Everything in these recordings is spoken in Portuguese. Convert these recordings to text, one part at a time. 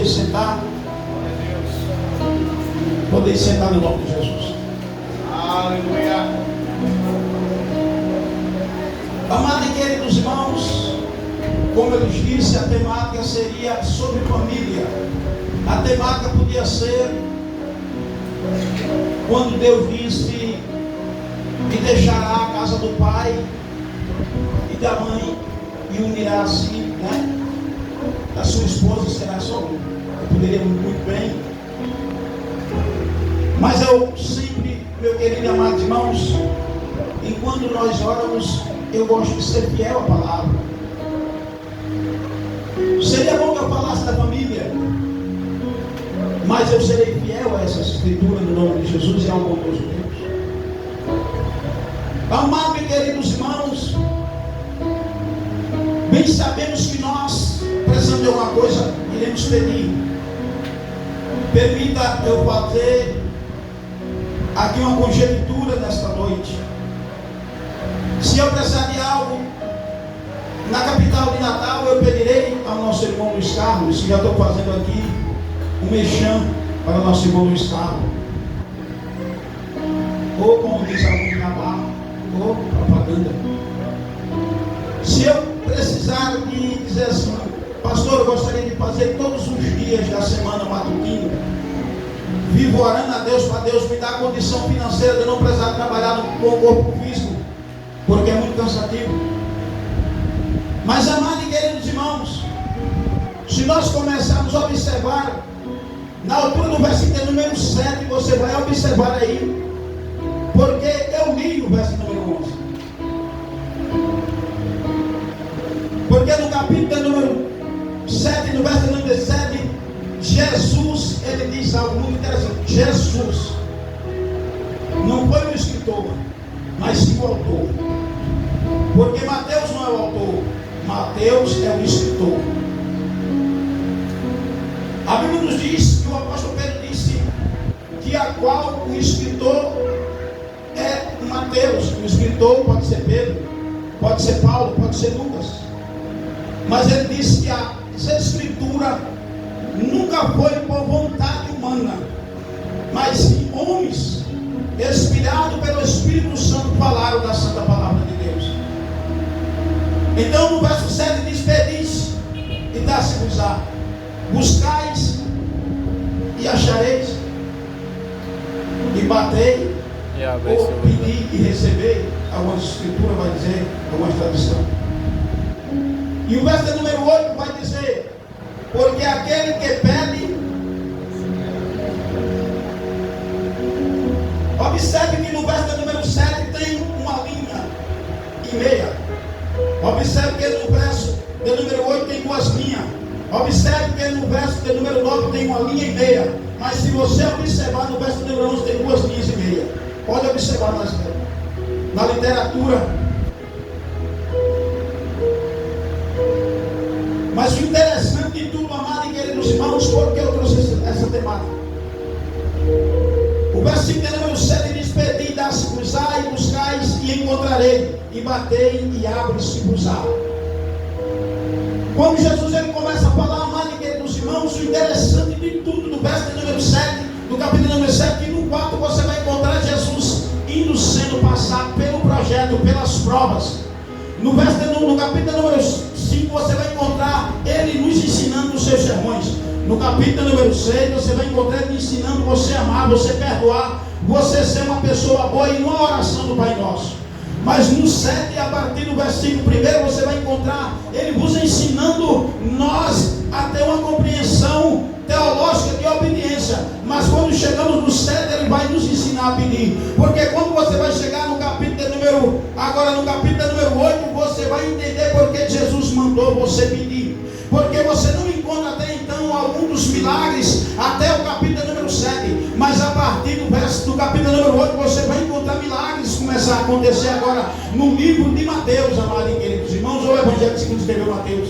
sentar. Podem sentar no nome de Jesus. Aleluia. Amados e queridos irmãos, como eu lhes disse, a temática seria sobre família. A temática podia ser quando Deus disse que deixará a casa do pai e da mãe e unirá assim, né? A sua esposa será só um. Eu poderia muito bem, mas eu sempre, meu querido e amados irmãos, enquanto nós oramos, eu gosto de ser fiel à palavra. Seria bom que eu falasse da família, mas eu serei fiel a essa escritura no nome de Jesus e ao bondoso Deus. Amados e queridos irmãos, bem sabemos que nós precisamos de alguma coisa, iremos pedir. Permita eu fazer aqui uma conjectura nesta noite. Se eu precisar de algo na capital de Natal, eu pedirei ao nosso irmão Luiz Carlos, que já estou fazendo aqui um mexão para o nosso irmão Luiz Carlos, ou como diz algum de Navarro, ou propaganda. Se eu precisar de dizer assim, pastor, eu gostaria de fazer todos os dias da semana matutino, vivo orando a Deus para Deus me dar a condição financeira de não precisar trabalhar com o corpo físico, porque é muito cansativo. Mas, amados e queridos irmãos, se nós começarmos a observar, na altura do versículo número 7, você vai observar aí, porque eu li o versículo número 11. Porque no capítulo número 7, no versículo número 7, Jesus, ele diz algo muito interessante. Jesus não foi o escritor, mas sim o autor. Porque Mateus não é o autor, Mateus é o escritor. A Bíblia nos diz que o apóstolo Pedro disse que a qual o escritor é Mateus. O escritor pode ser Pedro, pode ser Paulo, pode ser Lucas. Mas ele disse que a escritura nunca foi por vontade humana, mas sim homens inspirados pelo Espírito Santo falaram da santa palavra de Deus. Então no verso 7 diz: pedis e dá-se-vos-á, buscais e achareis, e batei, ou pedi e recebei. Alguma escritura vai dizer, alguma tradução. E o verso número 8 vai dizer: porque aquele que pede, observe que no verso número 7 tem uma linha e meia. Observe que no verso de número 8 tem duas linhas. Observe que no verso de número 9 tem uma linha e meia. Mas se você observar no verso de número 11 tem duas linhas e meia. Pode observar na literatura. Mas o interessante de tudo, amado e queridos irmãos, por que eu trouxe essa temática? O versículo de número 7 diz: pedi, dá-se-vos-á, e buscais e encontrarei, e batei e abre-se-vos-á. Quando Jesus ele começa a falar, amado e queridos irmãos, o interessante de tudo, do verso de número 7, do capítulo número 7, que no 4 você vai encontrar Jesus indo sendo passado pelo projeto, pelas provas. No capítulo número 5 você vai encontrar ele nos ensinando os seus sermões. No capítulo número 6 você vai encontrar ele ensinando você a amar, você perdoar, você ser uma pessoa boa e numa oração do Pai Nosso. Mas no 7, a partir do versículo 1, você vai encontrar ele vos ensinando nós a ter uma compreensão teológica de obediência. Mas quando chegamos no 7, ele vai nos ensinar a pedir. Porque quando você vai chegar no capítulo número 8, você vai entender porque Jesus mandou você pedir. Porque você não encontra até então algum dos milagres até o capítulo número 7. Mas a partir do capítulo número 8 você vai encontrar milagres começar a acontecer agora no livro de Mateus, amados e queridos irmãos, ou o Evangelho segundo escreveu Mateus.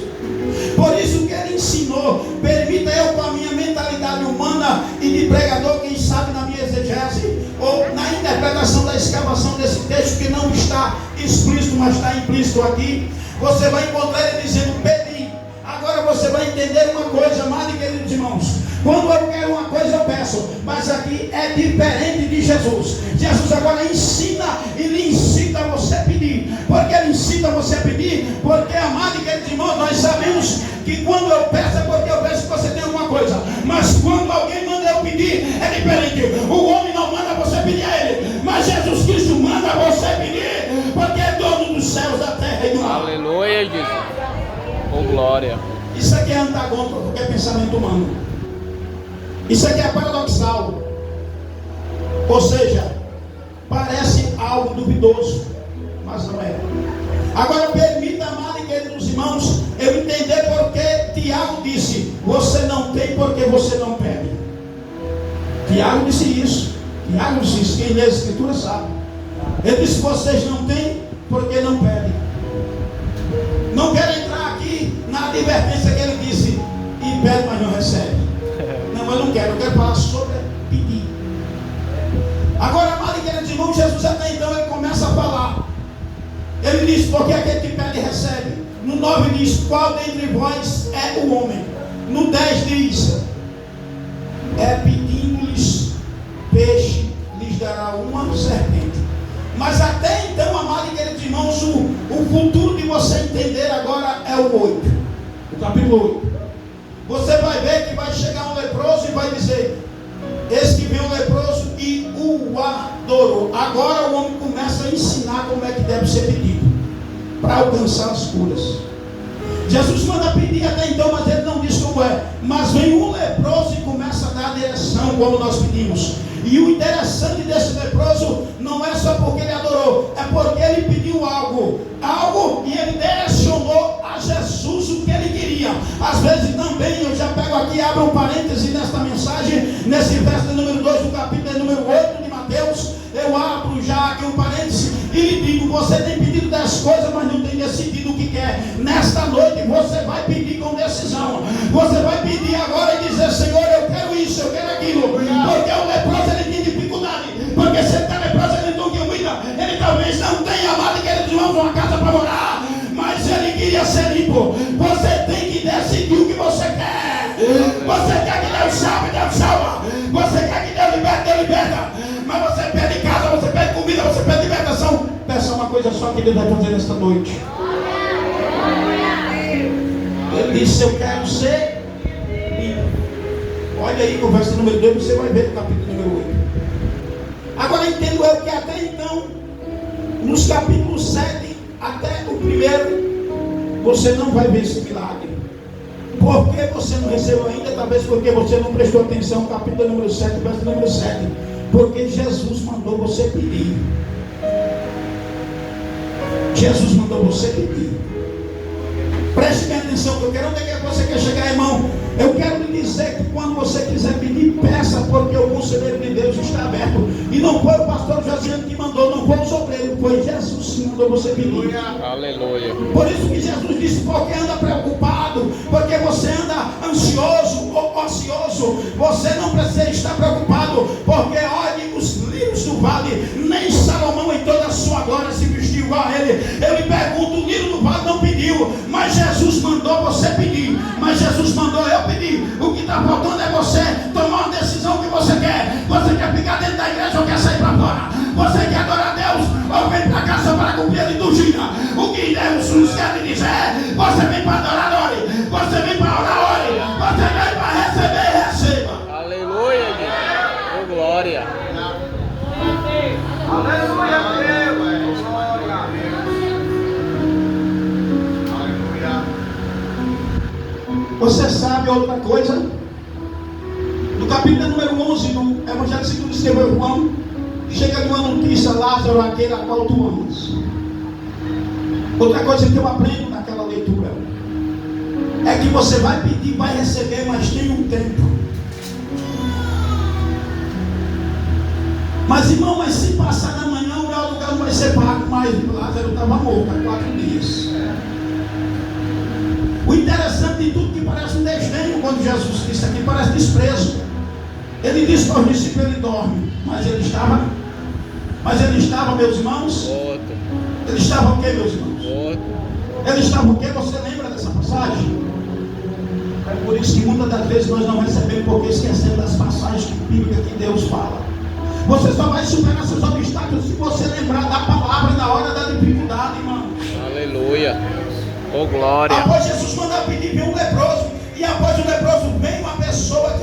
Por isso que ele ensinou, permita eu com a minha mentalidade humana e de pregador, quem sabe na minha exegese, ou na interpretação da escavação desse texto que não está explícito, mas está implícito aqui, você vai encontrar ele dizendo: pedi. Agora você vai entender uma coisa, amados e queridos irmãos. Quando eu quero uma coisa eu peço, mas aqui é diferente de Jesus. Jesus agora ensina e lhe incita a você a pedir. Por que ele incita você a pedir? Porque, amados e queridos irmãos, nós sabemos que quando eu peço é porque eu peço que você tem alguma coisa. Mas quando alguém manda eu pedir, é diferente. O homem não manda você pedir a ele, mas Jesus Cristo manda você pedir, porque é dono dos céus, da terra e do mar. Aleluia, Jesus. Oh, glória. Isso aqui é antagônico a qualquer pensamento humano. Isso aqui é paradoxal. Ou seja, parece algo duvidoso, mas não é. Agora permita, amados e queridos irmãos, eu entender porque Tiago disse: você não tem porque você não pede. Tiago disse isso. Tiago disse isso. Quem lê a Escritura sabe. Ele disse: vocês não têm porque não pedem. Não quero entrar aqui na advertência que ele disse: e pede, mas não recebe. Não, eu não quero. Eu quero falar sobre pedir. Agora, amados e queridos irmãos, Jesus até então ele começa a falar. Ele diz: porque aquele que pede recebe. No 9 diz: qual dentre vós é o homem? No 10 diz: é pedindo-lhes peixe, lhes dará uma serpente. Mas até então, amados e queridos irmãos, o futuro de você entender agora é o 8, o capítulo 8. Você vai ver que vai chegar um leproso e vai dizer: esse que vem o leproso e o adorou. Agora o homem começa a ensinar como é que deve ser pedido para alcançar as curas. Jesus manda pedir até então, mas ele não diz como é. Mas vem um leproso e começa a dar direção como nós pedimos. E o interessante desse leproso não é só porque ele adorou, é porque ele pediu algo e ele direcionou a Jesus o que ele queria. Às vezes também, eu já pego aqui, abro um parêntese nesta mensagem, nesse verso número 2 do capítulo número 8 de Mateus. Eu abro já aqui um parêntese e lhe digo: você tem pedido 10 coisas, mas não tem decidido o que quer. Nesta noite você vai pedir com decisão. Você vai pedir agora e dizer: Senhor, eu quero isso, eu quero aquilo. Porque o leproso ele tem dificuldade. Porque se ele está leproso, ele não cuida. Ele talvez não tenha, amado e queridos irmãos, uma casa para morar, mas ele queria ser limpo. Você tem que decidir o que você quer. Você quer que Deus salve, Deus salva. Você quer que Deus liberte, Deus liberta. Mas você pede casa, você pede comida, você pede libertação. Peça uma coisa só que Deus vai fazer nesta noite. Ele disse: eu quero ser limpo. Olha aí no verso número 2, você vai ver no capítulo número 8. Agora entendo eu que até então, nos capítulos 7 até o primeiro, você não vai ver esse milagre. Por que você não recebeu ainda? Talvez porque você não prestou atenção no capítulo número 7, verso número 7. Porque Jesus mandou você pedir. Jesus mandou você pedir. Preste bem atenção, que eu quero onde é que você quer chegar, irmão. Eu quero lhe dizer que quando você quiser pedir, peça, porque o conselheiro de Deus está aberto. E não foi o pastor Josiane que mandou, não foi o sobreiro, foi Jesus que mandou você pedir. Aleluia. Por isso que Jesus disse: porque anda preocupado, porque você anda ansioso ou ocioso, você não precisa estar preocupado, porque olhe os lírios do vale, nem Salomão em toda a sua glória se vestiu igual a ele. Eu lhe pergunto: o lírio do vale não pediu, mas Jesus mandou você pedir. Mas Jesus mandou eu pedir. O que está faltando é você tomar uma decisão que você quer. Você quer ficar dentro da igreja ou quer sair para fora? Você quer adorar a Deus ou vem para casa para cumprir a liturgia? O que Deus nos quer lhe dizer é: você vem para adorar, ore. Você vem para orar, ore. Você vem para receber, receba. Aleluia, Jesus. Oh, glória. Aleluia, Deus. Glória a Deus. Aleluia. Você sabe outra coisa? No capítulo número 11 do Evangelho segundo escreveu João, chega de uma notícia: Lázaro, aquele a qual tu amas. Outra coisa que eu aprendo naquela leitura é que você vai pedir, vai receber, mas tem um tempo. Mas irmão, mas se passar da manhã, o lugar não vai ser pago mais. Lázaro estava morto há 4 dias. O interessante de tudo que parece um desdenho, quando Jesus disse aqui, parece desprezo. Ele disse para os discípulos: ele dorme. Mas ele estava, meus irmãos. Ele estava o que, meus irmãos? Ele estava o que? Você lembra dessa passagem? É por isso que muitas das vezes nós não recebemos, porque esquecemos das passagens bíblicas que Deus fala. Você só vai superar seus obstáculos se você lembrar da palavra na hora da dificuldade, irmão. Aleluia. Oh, glória. Após Jesus mandar pedir, veio um leproso. E após o leproso veio uma pessoa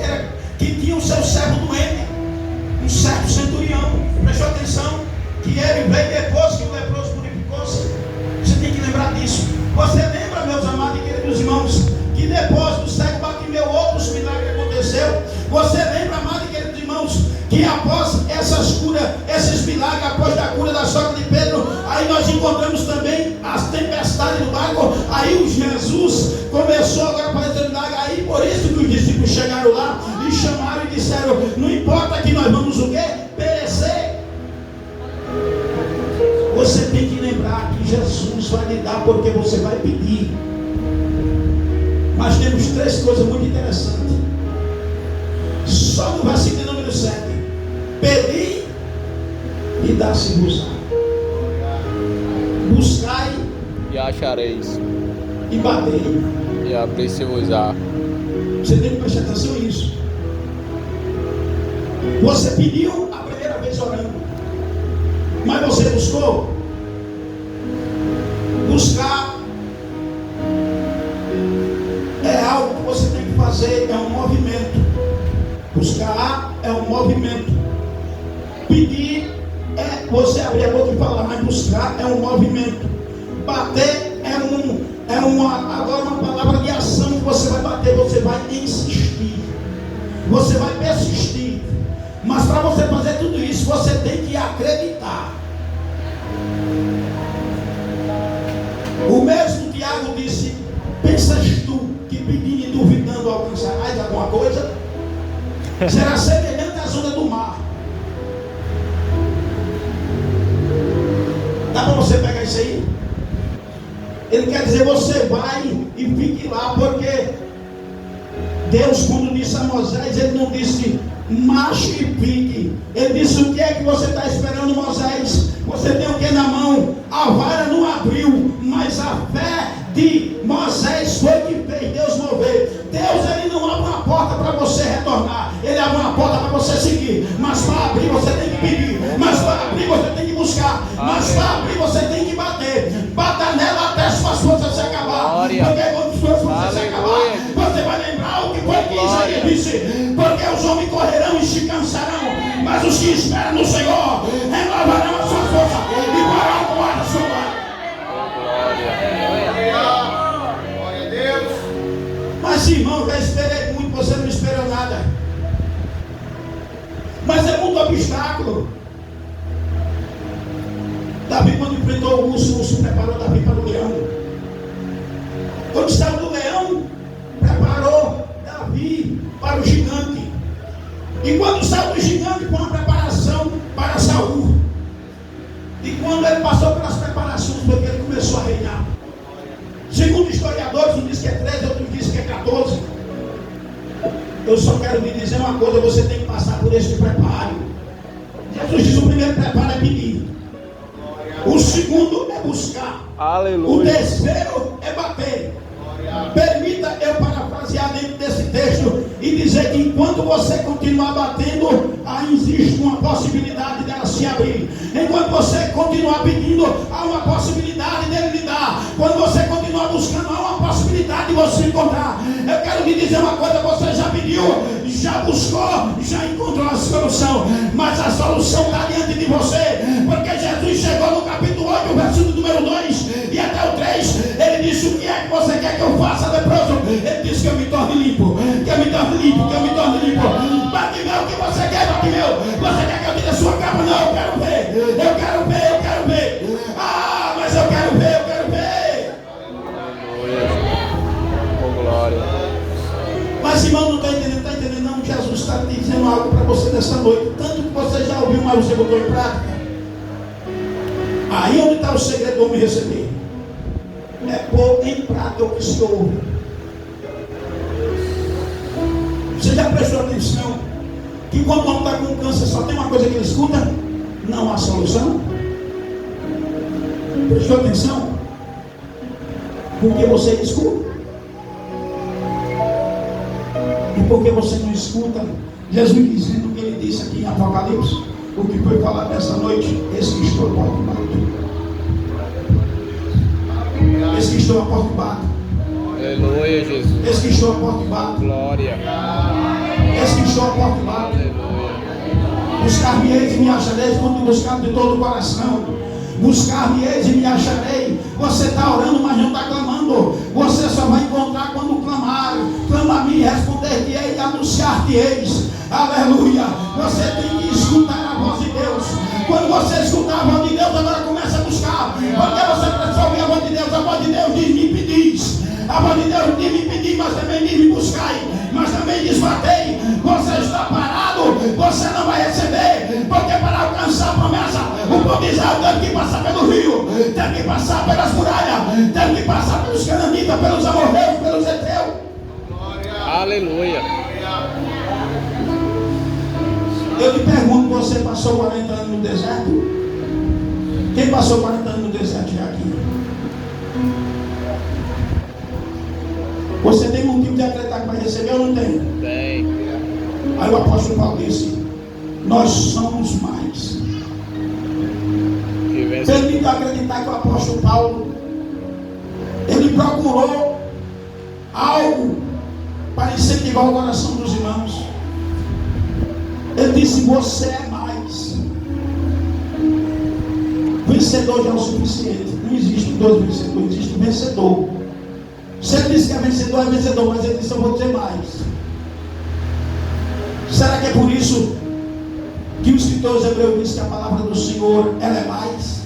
que tinha o seu servo doente, um certo centurião. Prestou atenção que ele veio depois que o leproso purificou-se. Você tem que lembrar disso. Você lembra, meus amados e queridos irmãos, que depois do cego Bartimeu outros milagres aconteceu? Você lembra, amados e queridos irmãos, que após essas curas, esses milagres, após da cura da sogra de Pedro, aí nós encontramos também as tempestades do barco. Aí o Jesus começou agora a fazer milagre. Aí por isso que os discípulos chegaram lá e chamaram e disseram: não importa que nós vamos o quê? Perecer. Você tem que lembrar que Jesus vai lhe dar porque você vai pedir. Mas temos três coisas muito interessantes. Só no versículo número 7: pedi e dá-se-vos. Buscai E achareis. e batei. E abrir-se-vos-á. Você tem que prestar atenção nisso. Você pediu a primeira vez orando, mas você buscou? Buscar é algo que você tem que fazer, é um movimento. Buscar é um movimento. Pedir é você abrir a boca e falar, mas buscar é um movimento. Bater agora uma palavra de ação que você vai bater, você vai insistir, você vai persistir. Mas para você fazer tudo isso, você tem que acreditar. O mesmo Tiago disse: pensas tu que pedindo e duvidando alcançarás alguma coisa? Será semelhante às ondas do mar. Dá para você pegar isso aí? Ele quer dizer, você vai e fique lá, porque Deus, quando disse a Moisés, ele não disse marche e fique. Ele disse: o que é que você está esperando, Moisés? Você tem o que na mão? A vara não abriu, mas a fé de Moisés foi que fez Deus mover. Deus, ele não abre uma porta para você retornar, ele abre uma porta para você seguir. Mas para abrir você tem que pedir, mas para abrir você tem que buscar, mas para abrir você tem que bater. Bata nela até suas forças se acabar. Porque quando suas forças se acabar, você vai lembrar o que foi que Isaías disse: porque os homens correrão e se cansarão, mas os que esperam no Senhor renovarão a sua força e farão com a sua glória. Glória a Deus. Mas irmão, já esperei muito, você não esperou nada. Mas é muito obstáculo. Davi, quando enfrentou o urso preparou Davi para o leão. Quando estava no leão, preparou Davi para o gigante. E quando saiu do gigante, foi uma preparação para Saul. E quando ele passou pelas preparações, foi que ele começou a reinar. Segundo historiadores, um diz que é 13, outro diz que é 14. Eu só quero lhe dizer uma coisa: você tem que passar por este preparo. Jesus diz: o primeiro preparo é pedir, o segundo é buscar, Aleluia. o terceiro é bater. Permita eu parafrasear dentro desse texto e dizer que enquanto você continuar batendo, aí existe uma possibilidade dela se abrir. Enquanto você continuar pedindo, há uma possibilidade dele lhe dar. Quando você continuar buscando, há uma possibilidade de você encontrar. Eu quero lhe dizer uma coisa: você já pediu, já buscou, já encontrou a solução, mas a solução está diante de você, porque Jesus chegou no capítulo 8, versículo número 2 e até o 3, ele disse: o que é que você quer que eu faça, leproso? Ele disse: que eu me torne limpo, que eu me torne limpo, que eu me torne limpo. Bartimeu, o que você quer, Bartimeu? Você quer que eu tire a sua capa? Não, eu quero ver, eu quero ver, eu quero ver. Ah, mas eu quero ver, eu quero ver. Aleluia. Oh, glória. Mas irmão, não está entendendo, não? Jesus está dizendo algo para você nessa noite, tanto que você já ouviu, mas você botou em prática. Aí onde está o segredo do homem receber? É pôr em prática o que se ouve. Você já prestou atenção que quando o homem está com câncer só tem uma coisa que ele escuta? Não há solução? Prestou atenção? Porque você escuta. porque você não escuta Jesus dizendo o que ele disse aqui em Apocalipse, o que foi falado nessa noite. Esse que estou a porta bate. Esse que estou a porta bate. Aleluia, Jesus. Esse que estou a porta bate. Glória. Esse que estou a porta bate. Aleluia. Buscar-me-eis e me achareis quando me buscar de todo o coração. Buscar-me-eis e me acharei. Você está orando, mas não está clamando. Você só vai encontrar quando clamar. Clama a mim, responder-te-ei e anunciar-te-eis. Aleluia. Você tem que escutar a voz de Deus. Quando você escutar a voz de Deus, agora começa a buscar. Porque você precisa ouvir a voz de Deus. A voz de Deus diz: me pedis. A voz de Deus diz: me pedir, mas também diz: me buscai. Mas também diz: batei. Você está parado, você não vai receber. Porque para alcançar a promessa, o povo de Israel teve que passar pelo rio, teve que passar pelas muralhas, teve que passar pelos cananitas, pelos amorreus, pelos heteus. Aleluia. Eu te pergunto: você passou 40 anos no deserto? Quem passou 40 anos no deserto já aqui? Você tem motivo de acreditar que vai receber ou não tem? Tem. Aí o apóstolo Paulo disse: nós somos mais. Permite acreditar que o apóstolo Paulo, ele procurou algo para incentivar o coração dos irmãos. Ele disse: você é mais. Vencedor já é o suficiente. Não existe dois vencedores, existe um vencedor. Se ele disse que é vencedor, mas ele disse: eu vou dizer mais. Será que é por isso que o escritor hebreu diz que a palavra do Senhor, ela é mais?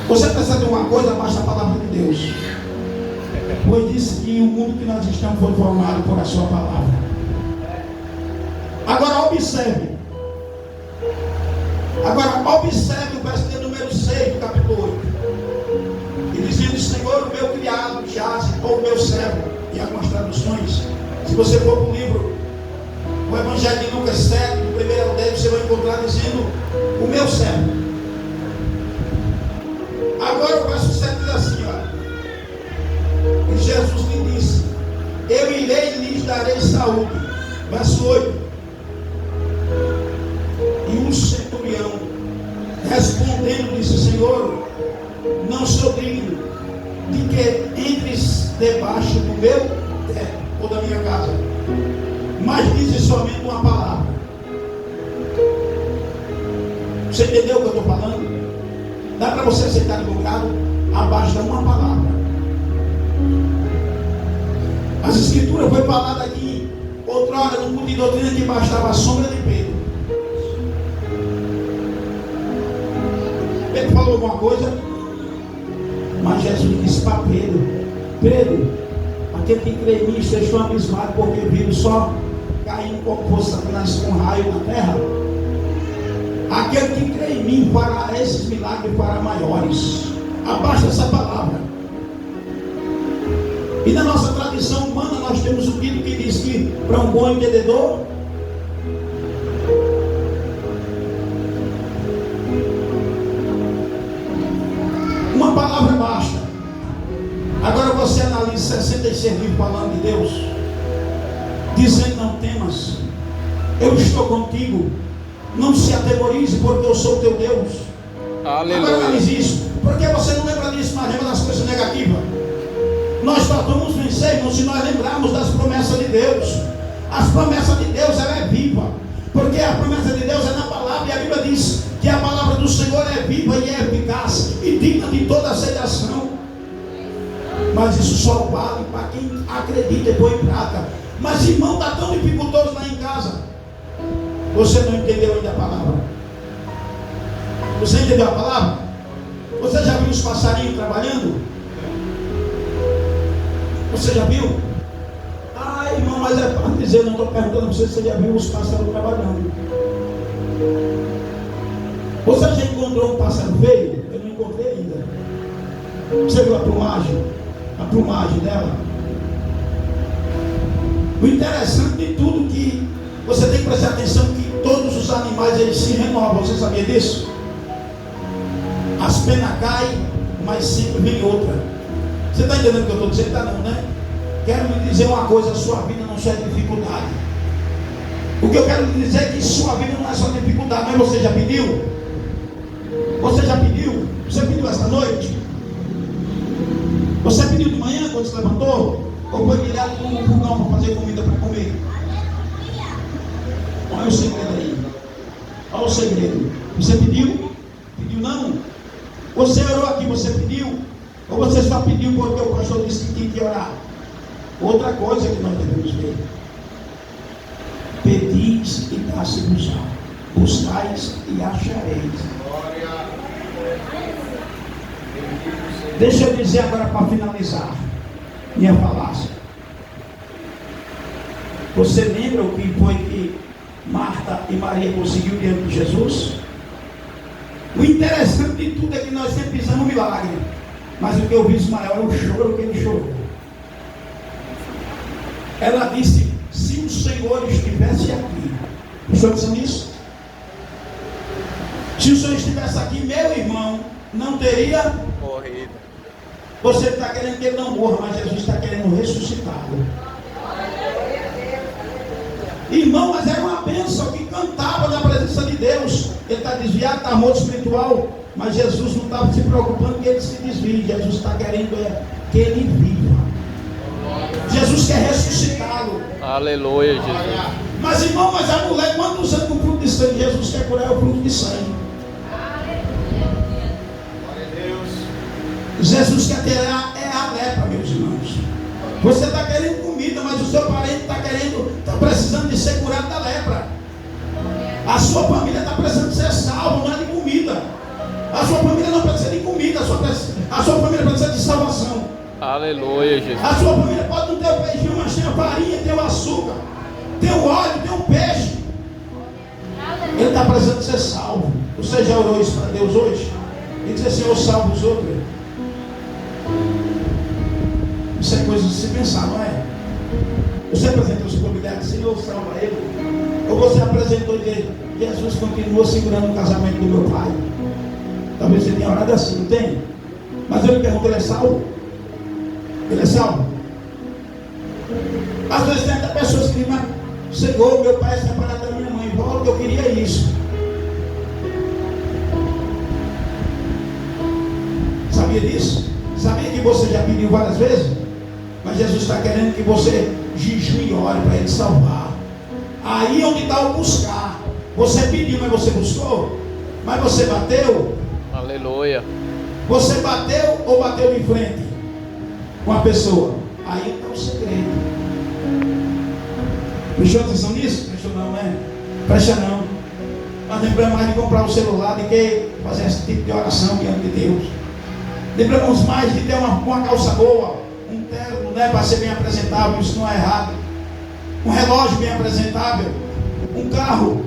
Você precisa de uma coisa abaixo da palavra de Deus. Pois disse que o mundo que nós estamos foi formado por a sua palavra. Agora observe. Observe o verso número 6 do capítulo 8. E dizendo: Senhor, o meu criado jaz, ou o meu servo, em algumas traduções. Se você for para o livro, o Evangelho de Lucas 7, do 1 ao 10, você vai encontrar dizendo: o meu servo. Agora o verso 7 diz assim: ó, e Jesus lhe disse: eu irei e lhes darei saúde. Verso 8. E um centurião respondendo disse: Senhor, não sou digno de que entres debaixo do meu teto ou da minha casa, mas dize somente uma palavra. Você entendeu o que eu estou falando? Dá para você aceitar advogado abaixo de uma palavra. As escrituras foi falada aqui outrora no culto de doutrina que bastava a sombra de Pedro. Pedro falou alguma coisa, mas Jesus disse para Pedro: Pedro, aquele que crê em mim estejam abismado, porque viram só caindo como fosse Satanás com raio na terra. Aquele que crê em mim fará esses milagres, fará maiores. Abaixo dessa palavra. E na nossa tradição humana nós temos o dito que diz que para um bom entendedor, uma palavra basta. Agora você analisa 66 livros falando de Deus, dizendo: não temas, eu estou contigo, não se atemorize, porque eu sou teu Deus. Aleluia. Agora analise isso. Por que você não lembra disso, mas lembra das coisas negativas? Nós só vamos vencer, irmãos, se nós lembrarmos das promessas de Deus. As promessas de Deus, ela é viva, porque a promessa de Deus é na palavra, e a Bíblia diz que a palavra do Senhor é viva e é eficaz e digna de toda aceitação. Mas isso só vale para quem acredita e põe em prática. Mas irmão, está tão dificultoso lá em casa. Você não entendeu ainda a palavra? Você entendeu a palavra? Você já viu os passarinhos trabalhando? Você já viu? Ah, irmão, mas é para dizer, eu não estou perguntando para você se você já viu os pássaros trabalhando. Você já encontrou um pássaro feio? Eu não encontrei ainda. Você viu a plumagem? A plumagem dela? O interessante de tudo que você tem que prestar atenção que todos os animais eles se renovam. Você sabia disso? As penas caem, mas sempre vem outra. Você está entendendo o que eu estou dizendo? Tá não, né? quero lhe dizer uma coisa: a sua vida não só é dificuldade. O que eu quero lhe dizer é que sua vida não é só dificuldade. Mas você já pediu? Você já pediu? Você pediu esta noite? Você pediu de manhã quando se levantou? Ou foi direto no fogão para fazer comida para comer? Olha o segredo aí. Olha o segredo. Você pediu? Pediu não? Você orou aqui, você pediu? Ou você só pediu porque o pastor disse que tinha que orar? Outra coisa que nós devemos ver: pedis e dá-se-vos-á, buscais e achareis. Deixa eu dizer agora para finalizar minha falácia. Você lembra o que foi que Marta e Maria conseguiu diante de Jesus? O interessante de tudo é que nós sempre pisamos milagre, mas o que eu vi maior é o choro que ele chorou. Ela disse: se o Senhor estivesse aqui. Prestou atenção nisso? Se o Senhor estivesse aqui, meu irmão não teria Morrido. Você está querendo que ele não morra, mas Jesus está querendo ressuscitá-lo. Irmão, mas era uma bênção que cantava na presença de Deus. Ele está desviado, está morto espiritual, mas Jesus não estava se preocupando que ele se desvie. Jesus está querendo que ele viva. Jesus quer ressuscitá-lo. Aleluia, Jesus. Mas irmão, mas a mulher, quantos anos com fruto de sangue? Jesus quer curar o fruto de sangue. Jesus quer tirar a lepra, meus irmãos. Você está querendo comida, mas o seu parente está precisando de ser curado da lepra. A sua família está precisando de ser salva, não é de comida. A sua família não precisa de comida, a sua família precisa de salvação. Aleluia, Jesus. A sua família pode não ter o feijão, mas tem a farinha, tem o açúcar, tem o óleo, tem o peixe. Ele está precisando de ser salvo. Você já orou isso para Deus hoje? E dizer: Senhor, salva os outros. Isso é coisa de se pensar, não é? Você apresentou sua convidado: Senhor, salva ele. Ou você apresentou e Jesus continua segurando o casamento do meu pai. Talvez você tenha orado assim, não tem? Mas eu lhe pergunto: ele é salvo? Ele é salvo? Às vezes tem até pessoas que dizem: Senhor, meu pai é separado da minha mãe, volta, eu queria isso. Sabia disso? Sabia que você já pediu várias vezes? Mas Jesus está querendo que você jejue e ore para ele salvar. Aí onde está o buscar. Você pediu, mas você buscou? Mas você bateu? Aleluia. Você bateu ou bateu de frente com a pessoa? Aí está o segredo. Prestou atenção nisso? Prestou não, né? Presta não. Nós lembramos mais de comprar um celular do que fazer esse tipo de oração diante de Deus. Lembramos mais de ter uma calça boa, um terno, né, para ser bem apresentável. Isso não é errado. Um relógio bem apresentável, um carro.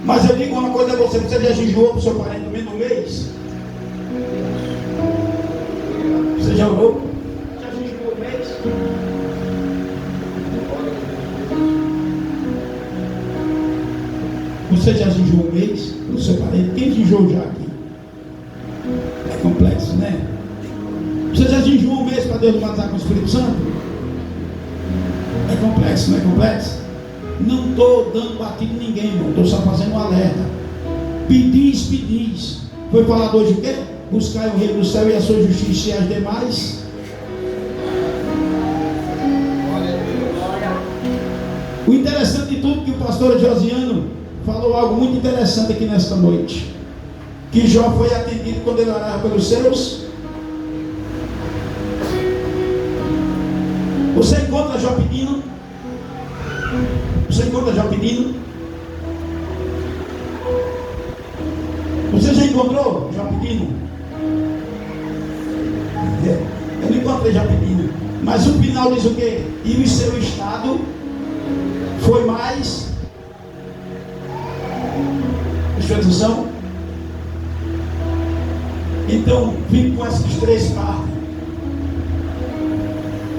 Mas eu digo uma coisa a você: você já jejuou para o seu parente no meio do mês? Você já orou? Já jejuou o mês? Você já jejuou um mês para o seu parente? Quem jejuou já aqui? É complexo, né? Você já jejuou um mês para Deus matar com o Espírito Santo? É complexo, não é complexo? Não estou dando batido em ninguém, irmão. Estou só fazendo um alerta. Pedis, pedis. Foi falado hoje o quê? Buscai o reino do céu e a sua justiça, e as demais. O interessante de tudo, que o pastor Josiano falou algo muito interessante aqui nesta noite. Que Jó foi atendido quando ele orava pelos seus. Você encontra Jó pedindo? Você encontra Jó pedindo? Você já encontrou Jó pedindo? Eu não encontrei Jó pedindo. Mas o final diz o quê? E o seu estado foi mais. Prestou atenção? Então, fique com essas três partes: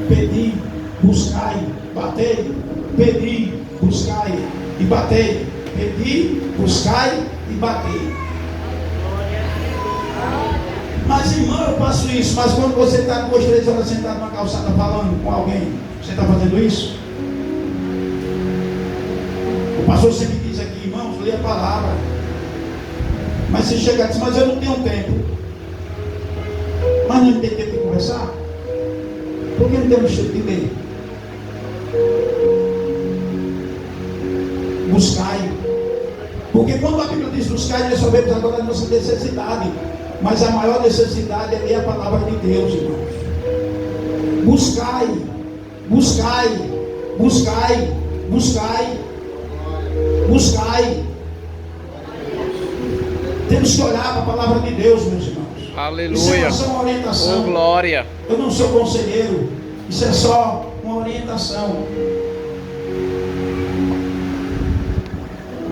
pedi, buscai, batei. Pedi, buscai e batei. Pedi, buscai e batei. Mas irmão, eu faço isso. Mas quando você está 2, 3 horas sentado numa calçada falando com alguém, você está fazendo isso? O pastor sempre diz aqui, irmãos, lê a palavra. Mas se chegar e diz, mas eu não tenho tempo. Mas não tem tempo de conversar? Por que não temos tempo de ler? Buscai. Porque quando a Bíblia diz buscai, nós sabemos agora a nossa necessidade. Mas a maior necessidade é ler a palavra de Deus, irmãos. Buscai, buscai, buscai, buscai, buscai. Temos que olhar para a palavra de Deus, meus irmãos. Aleluia. Isso é só uma orientação. Oh, glória. Eu não sou conselheiro. Isso é só uma orientação.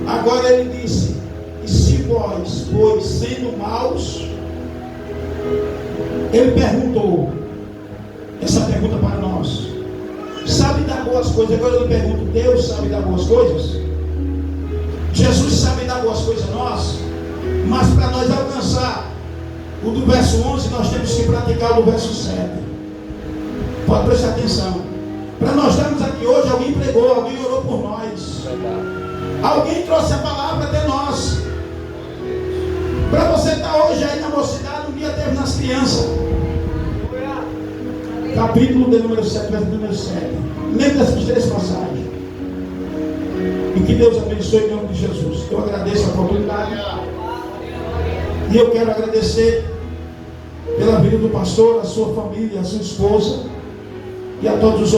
Agora ele disse: e se vós, pois, sendo maus, ele perguntou essa pergunta para nós: sabe dar boas coisas? Agora eu pergunto: Deus sabe dar boas coisas? Jesus sabe dar boas coisas a nós? Mas para nós alcançar o do verso 11, nós temos que praticar o do verso 7. Pode prestar atenção. Para nós estarmos aqui hoje, alguém pregou, alguém orou por nós. Alguém trouxe a palavra até nós. Para você estar hoje aí na mocidade, um dia teve nas crianças. Capítulo de número 7, verso número 7. Lembre dessas 3 passagens. E que Deus abençoe em nome de Jesus. Eu agradeço a oportunidade. E eu quero agradecer pela vida do pastor, a sua família, a sua esposa e a todos os outros.